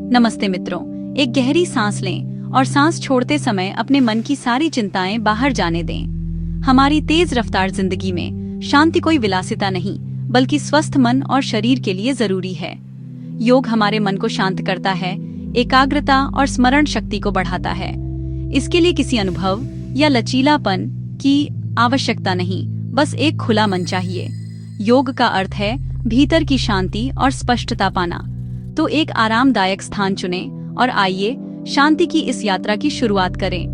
नमस्ते मित्रों, एक गहरी सांस लें और सांस छोड़ते समय अपने मन की सारी चिंताएं बाहर जाने दें। हमारी तेज रफ्तार जिंदगी में शांति कोई विलासिता नहीं, बल्कि स्वस्थ मन और शरीर के लिए जरूरी है। योग हमारे मन को शांत करता है, एकाग्रता और स्मरण शक्ति को बढ़ाता है। इसके लिए किसी अनुभव या लचीलापन की आवश्यकता नहीं, बस एक खुला मन चाहिए। योग का अर्थ है भीतर की शांति और स्पष्टता पाना। तो एक आरामदायक स्थान चुनें और आइए शांति की इस यात्रा की शुरुआत करें।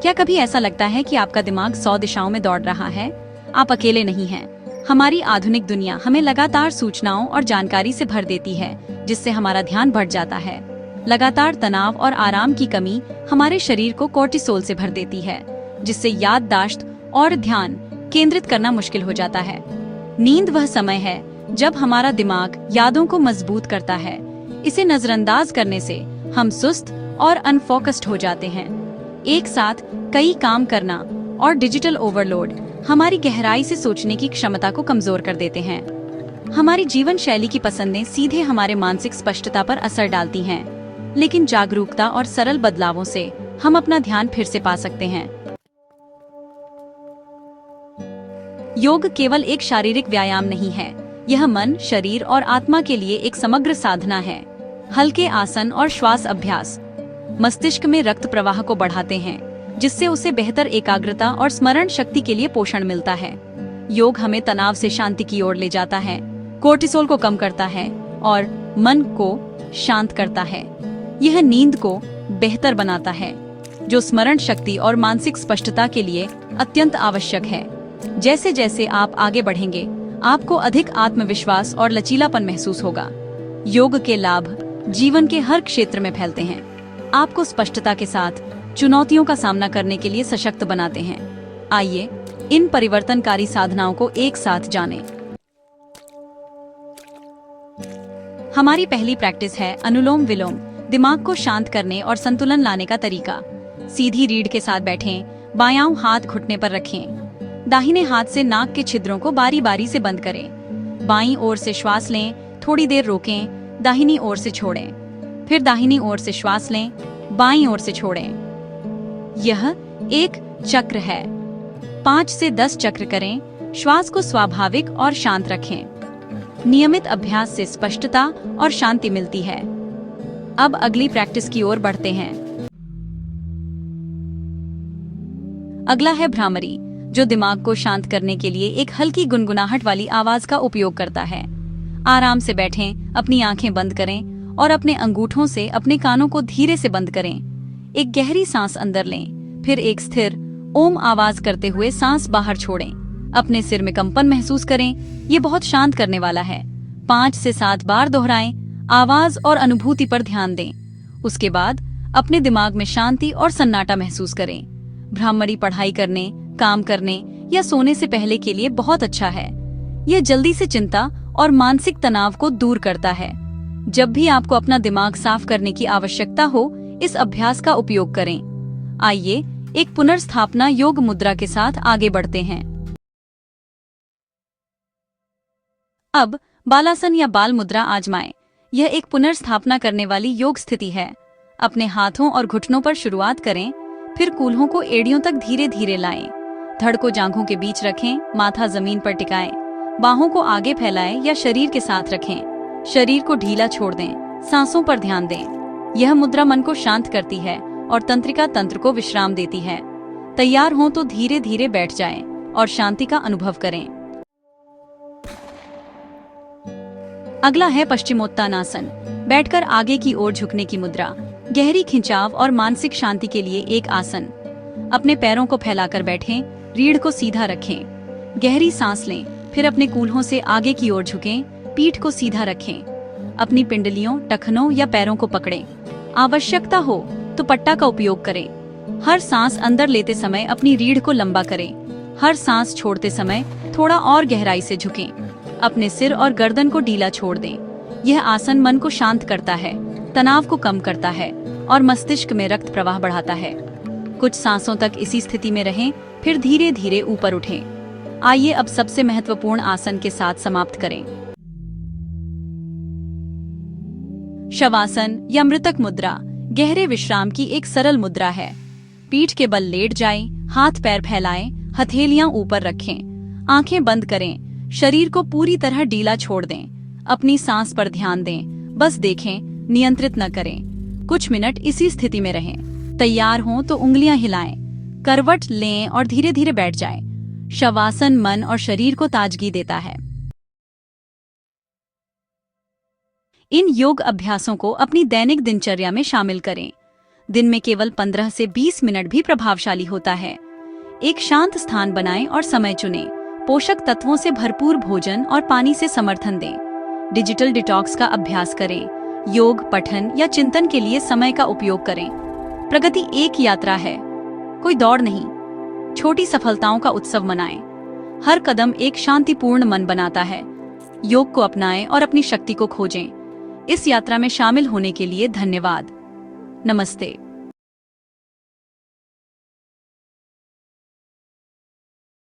क्या कभी ऐसा लगता है कि आपका दिमाग 100 दिशाओं में दौड़ रहा है? आप अकेले नहीं हैं। हमारी आधुनिक दुनिया हमें लगातार सूचनाओं और जानकारी से भर देती है, जिससे हमारा ध्यान बढ़ जाता है। लगातार तनाव और आराम की कमी हमारे शरीर को कोर्टिसोल से भर देती है, जिससे याददाश्त और ध्यान केंद्रित करना मुश्किल हो जाता है। नींद वह समय है जब हमारा दिमाग यादों को मजबूत करता है। इसे नजरअंदाज करने से हम सुस्त और अनफोकस्ड हो जाते हैं। एक साथ कई काम करना और डिजिटल ओवरलोड हमारी गहराई से सोचने की क्षमता को कमजोर कर देते हैं। हमारी जीवन शैली की पसंदें सीधे हमारे मानसिक स्पष्टता पर असर डालती हैं, लेकिन जागरूकता और सरल बदलावों से हम अपना ध्यान फिर से पा सकते हैं। योग केवल एक शारीरिक व्यायाम नहीं है, यह मन, शरीर और आत्मा के लिए एक समग्र साधना है। हल्के आसन और श्वास अभ्यास मस्तिष्क में रक्त प्रवाह को बढ़ाते हैं, जिससे उसे बेहतर एकाग्रता और स्मरण शक्ति के लिए पोषण मिलता है। योग हमें तनाव से शांति की ओर ले जाता है, कोर्टिसोल को कम करता है और मन को शांत करता है। यह नींद को बेहतर बनाता है, जो स्मरण शक्ति और मानसिक स्पष्टता के लिए अत्यंत आवश्यक है। जैसे जैसे आप आगे बढ़ेंगे, आपको अधिक आत्मविश्वास और लचीलापन महसूस होगा। योग के लाभ जीवन के हर क्षेत्र में फैलते हैं, आपको स्पष्टता के साथ चुनौतियों का सामना करने के लिए सशक्त बनाते हैं। आइए इन परिवर्तनकारी साधनाओं को एक साथ जानें। हमारी पहली प्रैक्टिस है अनुलोम विलोम, दिमाग को शांत करने और संतुलन लाने का तरीका। सीधी रीढ़ के साथ बैठें, बायां हाथ घुटने पर रखें। दाहिने हाथ से नाक के छिद्रों को बारी बारी से बंद करें। बाईं ओर से श्वास लें, थोड़ी देर रोकें, दाहिनी ओर से छोड़ें। फिर दाहिनी ओर से श्वास लें, बाईं ओर से छोड़ें। यह एक चक्र है। 5 से 10 चक्र करें। श्वास को स्वाभाविक और शांत रखें। नियमित अभ्यास से स्पष्टता और शांति मिलती है। अब अगली प्रैक्टिस की ओर बढ़ते हैं। अगला है भ्रामरी, जो दिमाग को शांत करने के लिए एक हल्की गुनगुनाहट वाली आवाज का उपयोग करता है। आराम से बैठें, अपनी आंखें बंद करें और अपने अंगूठों से अपने कानों को धीरे से बंद करें। एक गहरी सांस अंदर लें, फिर एक स्थिर ओम आवाज करते हुए सांस बाहर छोड़ें। अपने सिर में कंपन महसूस करें, ये बहुत शांत करने वाला है। 5 से 7 बार दोहराएं, आवाज और अनुभूति पर ध्यान दें। उसके बाद अपने दिमाग में शांति और सन्नाटा महसूस करें। भ्रामरी पढ़ाई करने, काम करने या सोने से पहले के लिए बहुत अच्छा है। यह जल्दी से चिंता और मानसिक तनाव को दूर करता है। जब भी आपको अपना दिमाग साफ करने की आवश्यकता हो, इस अभ्यास का उपयोग करें। आइए एक पुनर्स्थापना योग मुद्रा के साथ आगे बढ़ते हैं। अब बालासन या बाल मुद्रा आजमाएं। यह एक पुनर्स्थापना करने वाली योग स्थिति है। अपने हाथों और घुटनों पर शुरुआत करें, फिर कूल्हों को एड़ियों तक धीरे धीरे लाएं। धड़ को जांघों के बीच रखें, माथा जमीन पर टिकाएं। बाहों को आगे फैलाएं या शरीर के साथ रखें। शरीर को ढीला छोड़ दें, सांसों पर ध्यान दें। यह मुद्रा मन को शांत करती है और तंत्रिका तंत्र को विश्राम देती है। तैयार हों तो धीरे धीरे बैठ जाएं और शांति का अनुभव करें। अगला है पश्चिमोत्तानासन, बैठकर आगे की ओर झुकने की मुद्रा। गहरी खिंचाव और मानसिक शांति के लिए एक आसन। अपने पैरों को फैलाकर बैठें, रीढ़ को सीधा रखें। गहरी सांस लें, फिर अपने कूल्हों से आगे की ओर झुकें, पीठ को सीधा रखें। अपनी पिंडलियों, टखनों या पैरों को पकड़ें। आवश्यकता हो तो पट्टा का उपयोग करें। हर सांस अंदर लेते समय अपनी रीढ़ को लंबा करें। हर सांस छोड़ते समय थोड़ा और गहराई से झुकें। अपने सिर और गर्दन को ढीला छोड़ दें। यह आसन मन को शांत करता है, तनाव को कम करता है और मस्तिष्क में रक्त प्रवाह बढ़ाता है। कुछ सांसों तक इसी स्थिति में रहें, फिर धीरे धीरे ऊपर उठें। आइए अब सबसे महत्वपूर्ण आसन के साथ समाप्त करें। शवासन या मृतक मुद्रा गहरे विश्राम की एक सरल मुद्रा है। पीठ के बल लेट जाएं, हाथ पैर फैलाएं, हथेलियां ऊपर रखें, आंखें बंद करें, शरीर को पूरी तरह ढीला छोड़ दें। अपनी सांस पर ध्यान दें, बस देखें, नियंत्रित न करें। कुछ मिनट इसी स्थिति में रहें। तैयार हों तो उंगलियां हिलाएं, करवट लें और धीरे धीरे बैठ जाएं। शवासन मन और शरीर को ताजगी देता है। इन योग अभ्यासों को अपनी दैनिक दिनचर्या में शामिल करें। दिन में केवल 15 से 20 मिनट भी प्रभावशाली होता है। एक शांत स्थान बनाएं और समय चुनें। पोषक तत्वों से भरपूर भोजन और पानी से समर्थन दें। डिजिटल डिटॉक्स का अभ्यास करें। योग, पठन या चिंतन के लिए समय का उपयोग करें। प्रगति एक यात्रा है, कोई दौड़ नहीं। छोटी सफलताओं का उत्सव मनाएं। हर कदम एक शांतिपूर्ण मन बनाता है। योग को अपनाएं और अपनी शक्ति को खोजें। इस यात्रा में शामिल होने के लिए धन्यवाद। नमस्ते।